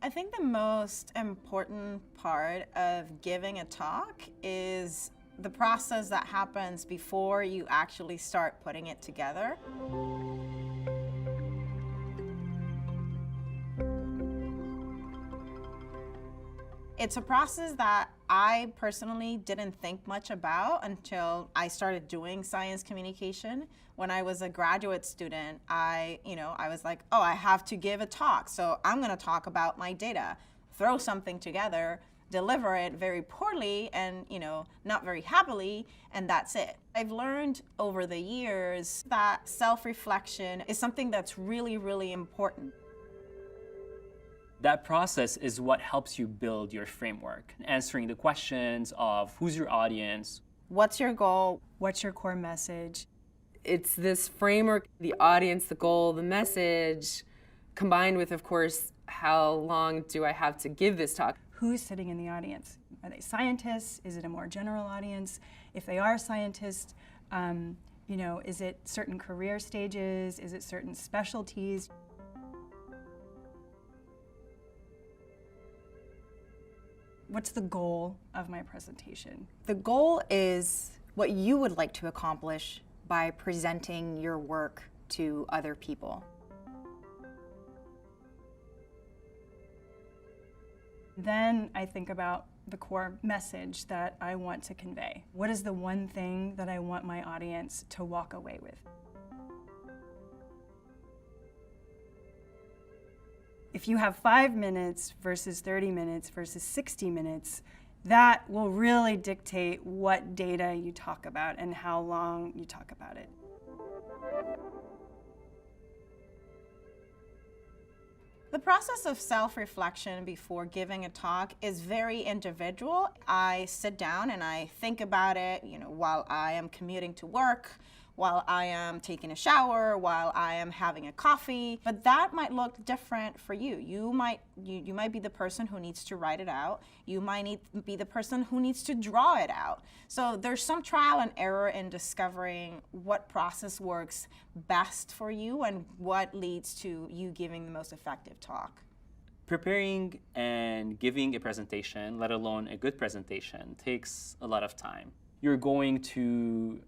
I think the most important part of giving a talk is the process that happens before you actually start putting it together. It's a process that I personally didn't think much about until I started doing science communication. When I was a graduate student, I was like, oh, I have to give a talk, so I'm going to talk about my data, throw something together, deliver it very poorly and, not very happily, and that's it. I've learned over the years that self-reflection is something that's really, really important. That process is what helps you build your framework, answering the questions of who's your audience, What's your goal? What's your core message? It's this framework, the audience, the goal, the message, combined with, of course, how long do I have to give this talk? Who's sitting in the audience? Are they scientists? Is it a more general audience? If they are scientists, is it certain career stages? Is it certain specialties? What's the goal of my presentation? The goal is what you would like to accomplish by presenting your work to other people. Then I think about the core message that I want to convey. What is the one thing that I want my audience to walk away with? If you have 5 minutes versus 30 minutes versus 60 minutes, that will really dictate what data you talk about and how long you talk about it. The process of self-reflection before giving a talk is very individual. I sit down and I think about it, while I am commuting to work, while I am taking a shower, while I am having a coffee. But that might look different for you. You might be the person who needs to write it out. You might be the person who needs to draw it out. So there's some trial and error in discovering what process works best for you and what leads to you giving the most effective talk. Preparing and giving a presentation, let alone a good presentation, takes a lot of time. You're going to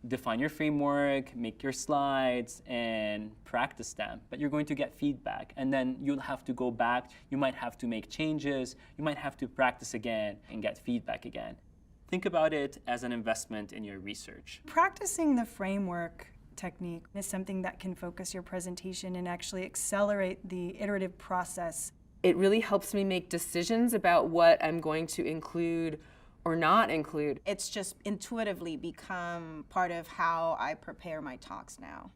define your framework, make your slides, and practice them. But you're going to get feedback, and then you'll have to go back. You might have to make changes. You might have to practice again and get feedback again. Think about it as an investment in your research. Practicing the framework technique is something that can focus your presentation and actually accelerate the iterative process. It really helps me make decisions about what I'm going to include or not include. It's just intuitively become part of how I prepare my talks now.